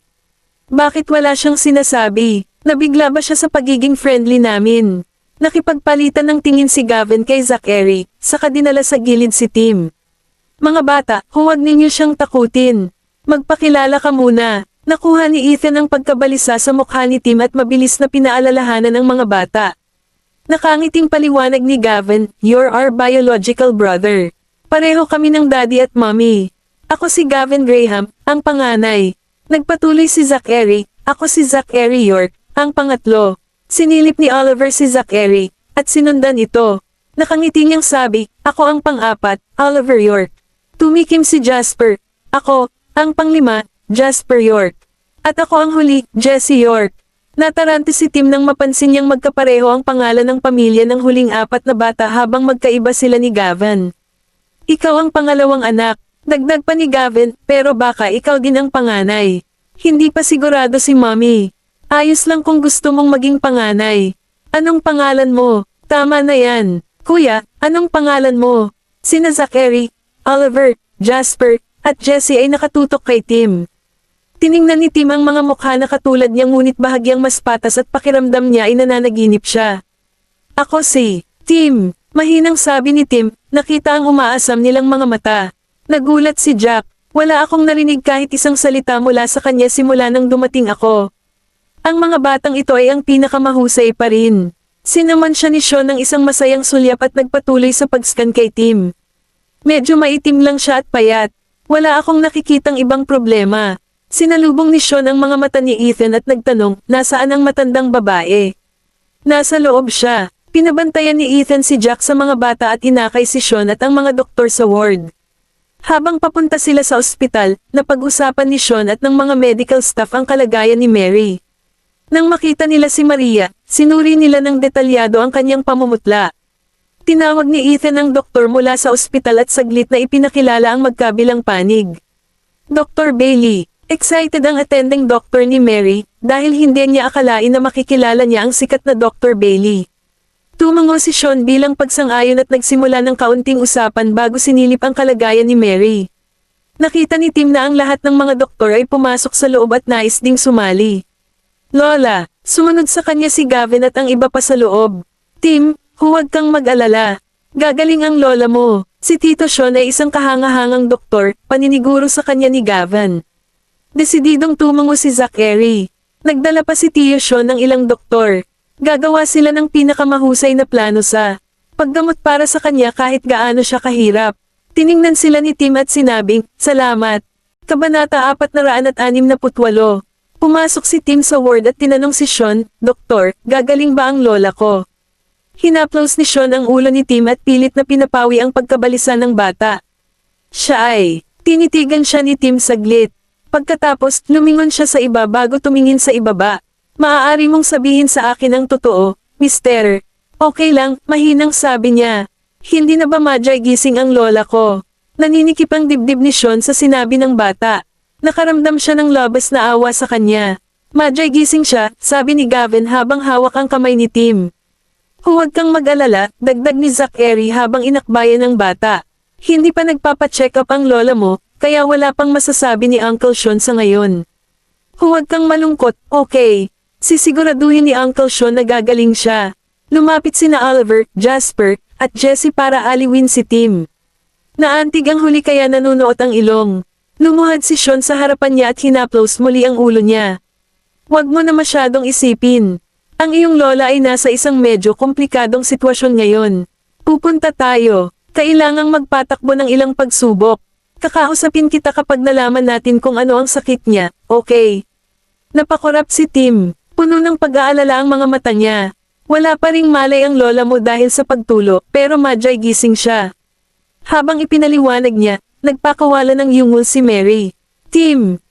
Bakit wala siyang sinasabi? Nabigla ba siya sa pagiging friendly namin? Nakipagpalitan ng tingin si Gavin kay Zachary, saka dinala sa gilid si Tim. Mga bata, huwag ninyo siyang takutin. Magpakilala ka muna. Nakuha ni Ethan ang pagkabalisa sa mukha ni Tim at mabilis na pinaalalahanan ng mga bata. Nakangiting paliwanag ni Gavin, "You're our biological brother. Pareho kami ng daddy at mommy. Ako si Gavin Graham, ang panganay." Nagpatuloy si Zachary, "Ako si Zachary York, ang pangatlo." Sinilip ni Oliver si Zachary, at sinundan ito. Nakangiti niyang sabi, "Ako ang pang-apat, Oliver York." Tumikim si Jasper, "Ako, ang panglima, Jasper York. At ako ang huli, Jessie York." Natarante si Tim nang mapansin niyang magkapareho ang pangalan ng pamilya ng huling apat na bata habang magkaiba sila ni Gavin. "Ikaw ang pangalawang anak," dagdag pa ni Gavin, "pero baka ikaw din ang panganay." Hindi pa sigurado si Mommy. "Ayos lang kung gusto mong maging panganay. Anong pangalan mo?" "Tama na yan. Kuya, anong pangalan mo?" Sina Zachary, Oliver, Jasper, at Jessie ay nakatutok kay Tim. Tiningnan ni Tim ang mga mukha na katulad niya ngunit bahagyang mas patas at pakiramdam niya ay nananaginip siya. "Ako si Tim," mahinang sabi ni Tim, nakita ang umaasam nilang mga mata. Nagulat si Jack, "Wala akong narinig kahit isang salita mula sa kanya simula nang dumating ako." Ang mga batang ito ay ang pinakamahusay pa rin. Sinaman siya ni Sean ng isang masayang sulyap at nagpatuloy sa pag-scan kay Tim. "Medyo maitim lang siya at payat. Wala akong nakikitang ibang problema." Sinalubong ni Sean ang mga mata ni Ethan at nagtanong, "Nasaan ang matandang babae?" "Nasa loob siya." Pinabantayan ni Ethan si Jack sa mga bata at inakay si Sean at ang mga doktor sa ward. Habang papunta sila sa ospital, napag-usapan ni Sean at ng mga medical staff ang kalagayan ni Mary. Nang makita nila si Maria, sinuri nila ng detalyado ang kanyang pamumutla. Tinawag ni Ethan ang doktor mula sa ospital at saglit na ipinakilala ang magkabilang panig. Dr. Bailey. Excited ang attending doctor ni Mary, dahil hindi niya akalain na makikilala niya ang sikat na Dr. Bailey. Tumango si Sean bilang pagsang-ayon at nagsimula ng kaunting usapan bago sinilip ang kalagayan ni Mary. Nakita ni Tim na ang lahat ng mga doktor ay pumasok sa loob at nais ding sumali. "Lola," sumunod sa kanya si Gavin at ang iba pa sa loob. "Tim, huwag kang mag-alala. Gagaling ang lola mo." Si Tito Sean ay isang kahangahangang doktor, paniniguro sa kanya ni Gavin. Desididong tumango si Zachary. Nagdala pa si Tio Sean ng ilang doktor. Gagawa sila ng pinakamahusay na plano sa paggamot para sa kanya kahit gaano siya kahirap. Tiningnan sila ni Tim at sinabing, "Salamat." Kabanata 468. Pumasok si Tim sa ward at tinanong si Sean, "Doktor, gagaling ba ang lola ko?" Hinaplos ni Sean ang ulo ni Tim at pilit na pinapawi ang pagkabalisa ng bata. Siya ay, tinitigan siya ni Tim saglit. Pagkatapos, lumingon siya sa iba bago tumingin sa ibaba. "Maaari mong sabihin sa akin ang totoo, Mister." "Okay lang," mahinang sabi niya. "Hindi na ba madyay gising ang lola ko?" Naninikip ang dibdib ni Sean sa sinabi ng bata. Nakaramdam siya ng labas na awa sa kanya. "Madyay gising siya," sabi ni Gavin habang hawak ang kamay ni Tim. "Huwag kang mag-alala," dagdag ni Zachary habang inakbayan ng bata. "Hindi pa nagpapacheck up ang lola mo, kaya wala pang masasabi ni Uncle Sean sa ngayon. Huwag kang malungkot, okay? Sisiguraduhin ni Uncle Sean na gagaling siya." Lumapit sina Oliver, Jasper, at Jessie para aliwin si Tim. Naantig ang huli kaya nanunuot ang ilong. Lumuhad si Sean sa harapan niya at hinaplos muli ang ulo niya. Huwag mo na masyadong isipin. Ang iyong lola ay nasa isang medyo komplikadong sitwasyon ngayon. Pupunta tayo. Kailangang magpatakbo ng ilang pagsubok. Kakausapin kita kapag nalaman natin kung ano ang sakit niya, okay? Napakurap si Tim. Puno ng pag-aalala ang mga mata niya. Wala pa ring malay ang lola mo dahil sa pagtulo, pero madyay gising siya. Habang ipinaliwanag niya, nagpakawala ng yungol si Mary. Tim,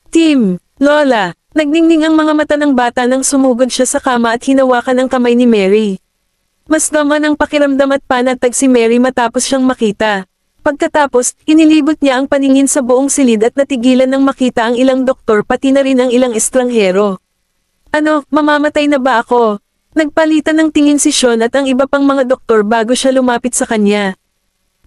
Lola. Nagningning ang mga mata ng bata nang sumugod siya sa kama at hinawakan ang kamay ni Mary. Mas gaman ang pakiramdam at panatag si Mary matapos siyang makita. Pagkatapos, inilibot niya ang paningin sa buong silid at natigilan nang makita ang ilang doktor pati na rin ang ilang estranghero. Ano, mamamatay na ba ako? Nagpalitan ng tingin si Sean at ang iba pang mga doktor bago siya lumapit sa kanya.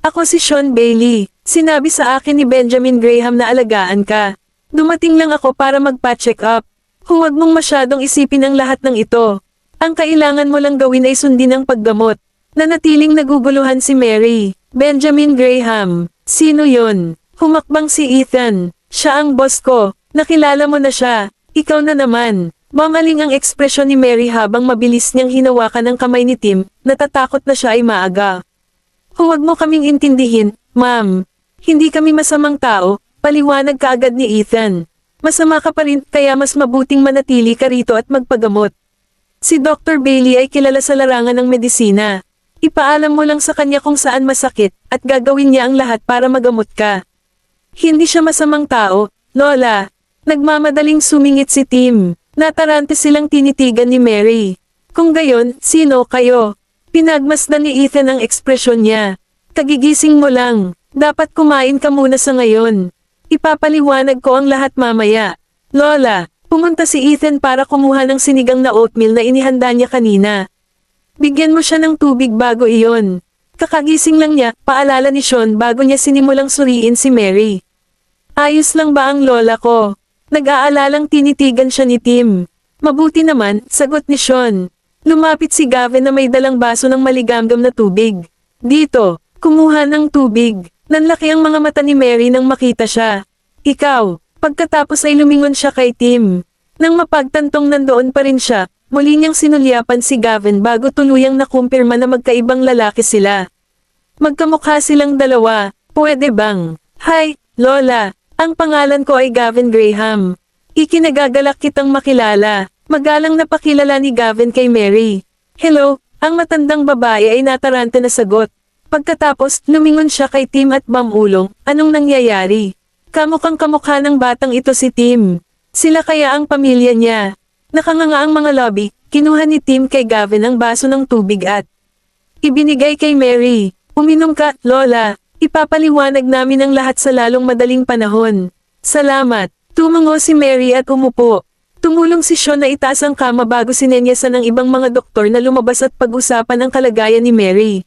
Ako si Sean Bailey. Sinabi sa akin ni Benjamin Graham na alagaan ka. Dumating lang ako para magpa-check up. Huwag mong masyadong isipin ang lahat ng ito. Ang kailangan mo lang gawin ay sundin ang paggamot. Nanatiling naguguluhan si Mary. Benjamin Graham. Sino yon? Humakbang si Ethan. Siya ang boss ko. Nakilala mo na siya. Ikaw na naman. Mamaling ang ekspresyon ni Mary habang mabilis niyang hinawakan ang kamay ni Tim. Natatakot na siya ay maaga. Huwag mo kaming intindihin, ma'am. Hindi kami masamang tao. Paliwanag kaagad ni Ethan. Masama ka pa rin, kaya mas mabuting manatili ka rito at magpagamot. Si Dr. Bailey ay kilala sa larangan ng medisina. Ipaalam mo lang sa kanya kung saan masakit, at gagawin niya ang lahat para magamot ka. Hindi siya masamang tao, Lola. Nagmamadaling sumingit si Tim. Natarante silang tinitigan ni Mary. Kung gayon, sino kayo? Pinagmasdan ni Ethan ang ekspresyon niya. Kagigising mo lang. Dapat kumain ka muna sa ngayon. Ipapaliwanag ko ang lahat mamaya. Lola, pumunta si Ethan para kumuha ng sinigang na oatmeal na inihanda niya kanina. Bigyan mo siya ng tubig bago iyon. Kakagising lang niya, paalala ni Sean bago niya sinimulang suriin si Mary. Ayos lang ba ang lola ko? Nag-aalalang tinitigan siya ni Tim. Mabuti naman, sagot ni Sean. Lumapit si Gavin na may dalang baso ng maligamgam na tubig. Dito, kumuha ng tubig. Nanlaki ang mga mata ni Mary nang makita siya. Ikaw, pagkatapos ay lumingon siya kay Tim. Nang mapagtantong nandoon pa rin siya, muli niyang sinulyapan si Gavin bago tuluyang nakumpirma na magkaibang lalaki sila. Magkamukha silang dalawa, pwede bang? Hi, Lola, ang pangalan ko ay Gavin Graham. Ikinagagalak kitang makilala. Magalang napakilala ni Gavin kay Mary. Hello, ang matandang babae ay natarante na sagot. Pagkatapos, lumingon siya kay Tim at Ma'am Ulong, anong nangyayari? Kamukhang kamukha ng batang ito si Tim. Sila kaya ang pamilya niya. Nakanganga ang mga lobby, kinuha ni Tim kay Gavin ang baso ng tubig at ibinigay kay Mary. Uminom ka, Lola. Ipapaliwanag namin ang lahat sa lalong madaling panahon. Salamat. Tumango si Mary at umupo. Tumulong si Sean na itaas ang kama bago sinenyasan ng ibang mga doktor na lumabas at pag-usapan ang kalagayan ni Mary.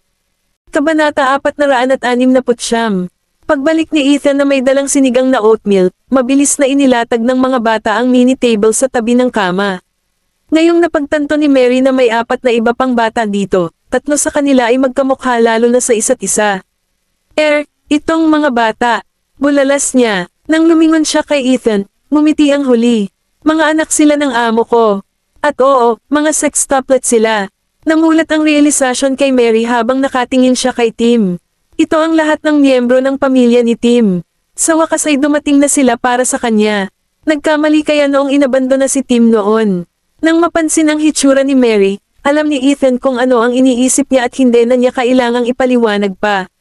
Kabanata 469. Pagbalik ni Ethan na may dalang sinigang na oatmeal, mabilis na inilatag ng mga bata ang mini table sa tabi ng kama. Ngayong napagtanto ni Mary na may 4 na iba pang bata dito, 3 sa kanila ay magkamukha lalo na sa isa't isa. Itong mga bata. Bulalas niya. Nang lumingon siya kay Ethan, ngumiti ang huli. Mga anak sila ng amo ko. At oo, mga sextuplet sila. Namulat ang realisasyon kay Mary habang nakatingin siya kay Tim. Ito ang lahat ng miyembro ng pamilya ni Tim. Sa wakas ay dumating na sila para sa kanya. Nagkamali kaya noong inabando na si Tim noon. Nang mapansin ang hitsura ni Mary, alam ni Ethan kung ano ang iniisip niya at hindi na niya kailangang ipaliwanag pa.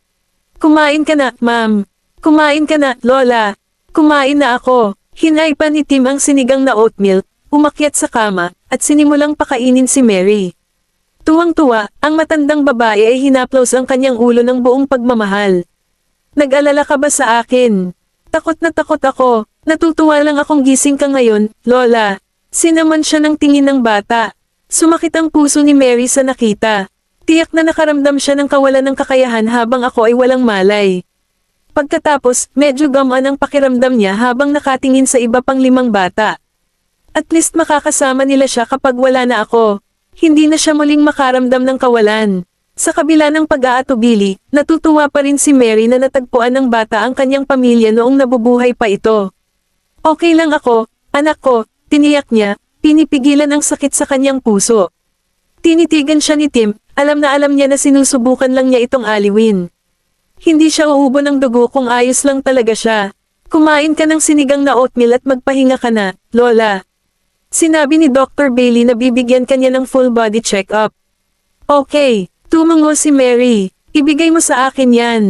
Kumain ka na, ma'am. Kumain ka na, Lola. Kumain na ako. Hinay pa ni Tim ang sinigang na oatmeal, umakyat sa kama, at sinimulang pakainin si Mary. Tuwang-tuwa, ang matandang babae ay hinaplos ang kanyang ulo ng buong pagmamahal. Nag-alala ka ba sa akin? Takot na takot ako. Natutuwa lang akong gising ka ngayon, Lola. Sinaman siya ng tingin ng bata. Sumakit ang puso ni Mary sa nakita. Tiyak na nakaramdam siya ng kawalan ng kakayahan habang ako ay walang malay. Pagkatapos, medyo gamaan ang pakiramdam niya habang nakatingin sa iba pang 5 bata. At least makakasama nila siya kapag wala na ako. Hindi na siya muling makaramdam ng kawalan. Sa kabila ng pag-aatubili, natutuwa pa rin si Mary na natagpuan ng bata ang kanyang pamilya noong nabubuhay pa ito. Okay lang ako, anak ko, tiniyak niya, pinipigilan ang sakit sa kanyang puso. Tinitigan siya ni Tim, alam na alam niya na sinusubukan lang niya itong aliwin. Hindi siya uubo ng dugo kung ayos lang talaga siya. Kumain ka ng sinigang na oatmeal at magpahinga ka na, Lola. Sinabi ni Dr. Bailey na bibigyan kanya ng full body check-up. Okay, tumango si Mary. Ibigay mo sa akin yan.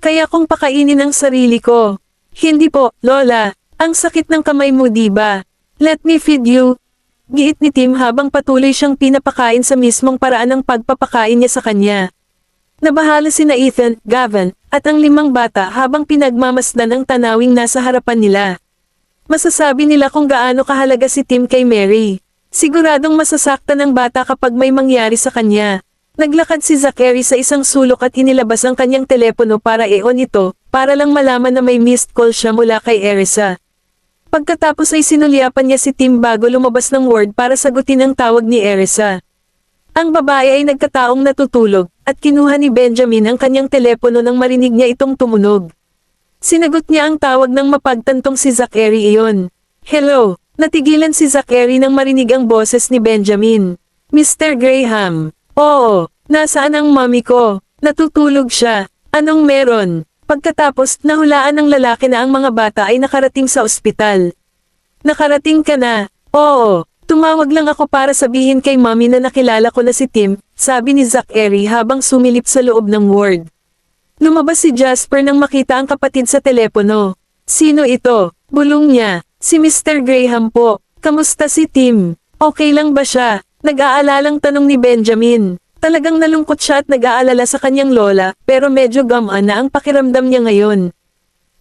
Kaya kong pakainin ang sarili ko. Hindi po, Lola. Ang sakit ng kamay mo diba? Let me feed you. Giit ni Tim habang patuloy siyang pinapakain sa mismong paraan ng pagpapakain niya sa kanya. Nabahala sina Ethan, Gavin, at ang 5 bata habang pinagmamasdan ang tanawing nasa harapan nila. Masasabi nila kung gaano kahalaga si Tim kay Mary. Siguradong masasaktan ng bata kapag may mangyari sa kanya. Naglakad si Zachary sa isang sulok at inilabas ang kanyang telepono para i-on ito, para lang malaman na may missed call siya mula kay Erisa. Pagkatapos ay sinulyapan niya si Tim bago lumabas ng ward para sagutin ang tawag ni Erisa. Ang babae ay nagkataong natutulog, at kinuha ni Benjamin ang kanyang telepono nang marinig niya itong tumunog. Sinagot niya ang tawag ng mapagtantong si Zachary iyon. Hello, natigilan si Zachary nang marinig ang boses ni Benjamin. Mr. Graham. Oo, nasaan ang mommy ko? Natutulog siya. Anong meron? Pagkatapos, nahulaan ng lalaki na ang mga bata ay nakarating sa ospital. Nakarating ka na? Oo, tumawag lang ako para sabihin kay mommy na nakilala ko na si Tim, sabi ni Zachary habang sumilip sa loob ng ward. Lumabas si Jasper nang makita ang kapatid sa telepono. Sino ito? Bulong niya. Si Mr. Graham po. Kamusta si Tim? Okay lang ba siya? Nag-aalalang tanong ni Benjamin. Talagang nalungkot siya at nag-aalala sa kanyang lola, pero medyo gamaan na ang pakiramdam niya ngayon.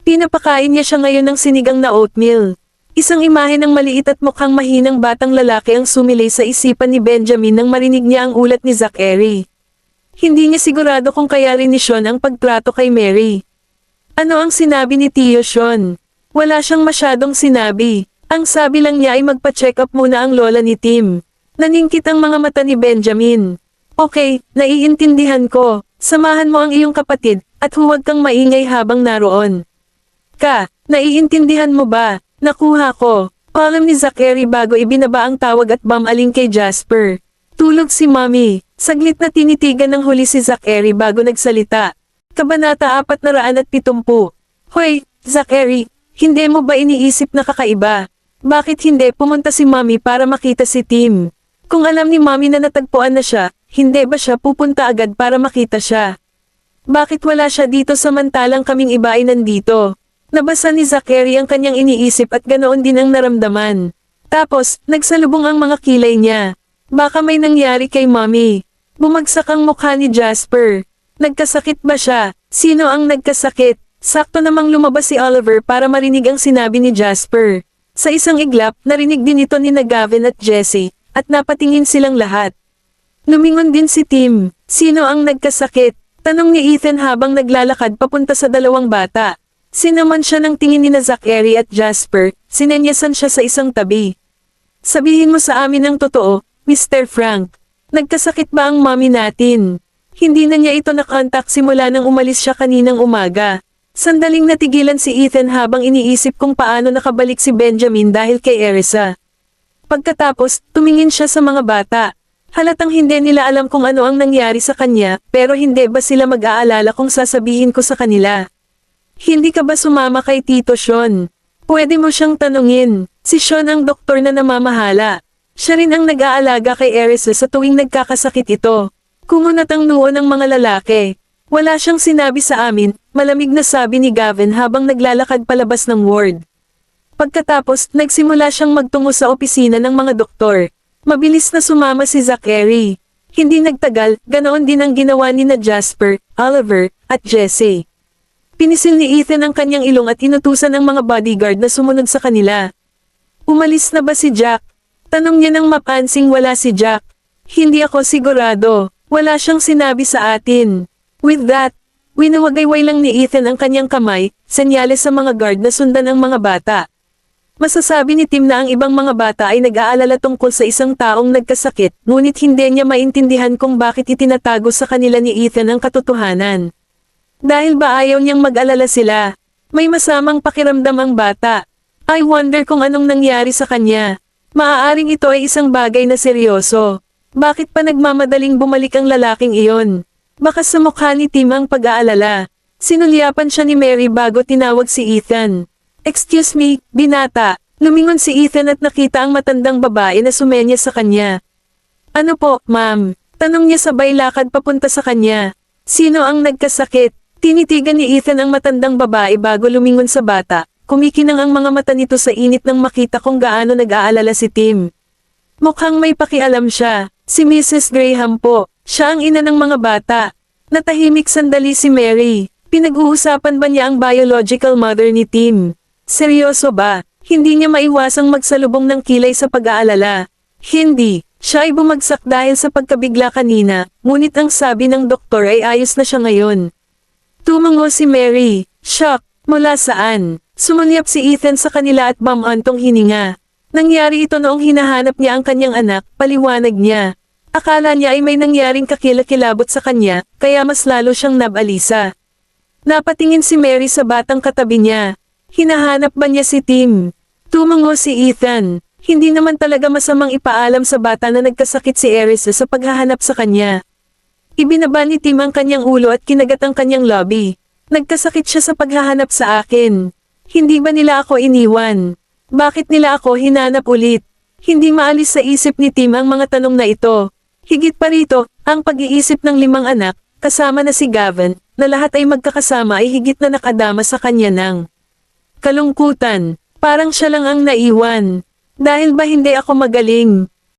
Pinapakain niya siya ngayon ng sinigang na oatmeal. Isang imahe ng maliit at mukhang mahinang batang lalaki ang sumilay sa isipan ni Benjamin nang marinig niya ang ulat ni Zachary. Hindi niya sigurado kung kaya rin ni Sean ang pagtrato kay Mary. Ano ang sinabi ni Tio Sean? Wala siyang masyadong sinabi. Ang sabi lang niya ay magpa-check up muna ang lola ni Tim. Naningkit ang mga mata ni Benjamin. Okay, naiintindihan ko. Samahan mo ang iyong kapatid, at huwag kang maingay habang naroon. Naiintindihan mo ba? Nakuha ko. Alam ni Zachary bago ibinaba ang tawag at bamaling kay Jasper. Tulog si Mommy. Saglit na tinitigan ng huli si Zachary bago nagsalita. Kabanata 470. Hoy, Zachary, hindi mo ba iniisip na kakaiba? Bakit hindi pumunta si Mommy para makita si Tim? Kung alam ni Mommy na natagpuan na siya, hindi ba siya pupunta agad para makita siya? Bakit wala siya dito samantalang kaming iba ay nandito? Nabasa ni Zachary ang kanyang iniisip at ganoon din ang naramdaman. Tapos, nagsalubong ang mga kilay niya. Baka may nangyari kay Mommy. Bumagsak ang mukha ni Jasper. Nagkasakit ba siya? Sino ang nagkasakit? Sakto namang lumabas si Oliver para marinig ang sinabi ni Jasper. Sa isang iglap, narinig din ito ni Gavin at Jessie, at napatingin silang lahat. Lumingon din si Tim. Sino ang nagkasakit? Tanong ni Ethan habang naglalakad papunta sa 2 bata. Sinaman siya ng tingin ni Zachary at Jasper, sinenyasan siya sa isang tabi. Sabihin mo sa amin ang totoo, Mr. Frank. Nagkasakit ba ang mommy natin? Hindi na niya ito nakontak simula nang umalis siya kaninang umaga. Sandaling natigilan si Ethan habang iniisip kung paano nakabalik si Benjamin dahil kay Erisa. Pagkatapos, tumingin siya sa mga bata. Halatang hindi nila alam kung ano ang nangyari sa kanya, pero hindi ba sila mag-aalala kung sasabihin ko sa kanila? Hindi ka ba sumama kay Tito Sean? Pwede mo siyang tanungin. Si Sean ang doktor na namamahala. Siya rin ang nag-aalaga kay Erisa sa tuwing nagkakasakit ito. Kumunat ang noo ng mga lalaki. Wala siyang sinabi sa amin, malamig na sabi ni Gavin habang naglalakad palabas ng ward. Pagkatapos, nagsimula siyang magtungo sa opisina ng mga doktor. Mabilis na sumama si Zachary. Hindi nagtagal, ganoon din ang ginawa ni Jasper, Oliver, at Jessie. Pinisil ni Ethan ang kanyang ilong at inutusan ang mga bodyguard na sumunod sa kanila. Umalis na ba si Jack? Tanong niya nang mapansing wala si Jack. Hindi ako sigurado. Wala siyang sinabi sa atin. With that, winawagayway lang ni Ethan ang kanyang kamay, senyales sa mga guard na sundan ang mga bata. Masasabi ni Tim na ang ibang mga bata ay nag-aalala tungkol sa isang taong nagkasakit, ngunit hindi niya maintindihan kung bakit itinatago sa kanila ni Ethan ang katotohanan. Dahil ba ayaw niyang mag-alala sila? May masamang pakiramdam ang bata. I wonder kung anong nangyari sa kanya. Maaaring ito ay isang bagay na seryoso. Bakit pa nagmamadaling bumalik ang lalaking iyon? Baka sa mukha ni Tim ang pag-aalala. Sinulyapan siya ni Mary bago tinawag si Ethan. Excuse me, binata. Lumingon si Ethan at nakita ang matandang babae na sumenya sa kanya. Ano po, ma'am? Tanong niya sabay lakad papunta sa kanya. Sino ang nagkasakit? Tinitigan ni Ethan ang matandang babae bago lumingon sa bata. Kumikinang ang mga mata nito sa init nang makita kung gaano nag-aalala si Tim. Mukhang may pakialam siya. Si Mrs. Graham po. Siya ang ina ng mga bata. Natahimik sandali si Mary. Pinag-uusapan ba niya ang biological mother ni Tim? Seryoso ba? Hindi niya maiwasang magsalubong ng kilay sa pag-aalala. Hindi. Siya ay bumagsak dahil sa pagkabigla kanina, ngunit ang sabi ng doktor ay ayos na siya ngayon. Tumango si Mary. Shock. Mula saan? Sumulyap si Ethan sa kanila at bumantong hininga. Nangyari ito noong hinahanap niya ang kanyang anak, paliwanag niya. Akala niya ay may nangyaring kakilakilabot sa kanya, kaya mas lalo siyang nabalisa. Napatingin si Mary sa batang katabi niya. Hinahanap ba niya si Tim? Tumango si Ethan. Hindi naman talaga masamang ipaalam sa bata na nagkasakit si Erisa sa paghahanap sa kanya. Ibinaba ni Tim ang kanyang ulo at kinagat ang kanyang labi. Nagkasakit siya sa paghahanap sa akin. Hindi ba nila ako iniwan? Bakit nila ako hinanap ulit? Hindi maalis sa isip ni Tim ang mga tanong na ito. Higit pa rito, ang pag-iisip ng 5 anak, kasama na si Gavin, na lahat ay magkakasama ay higit na nakadama sa kanya ng kalungkutan. Parang siya lang ang naiwan. Dahil ba hindi ako magaling?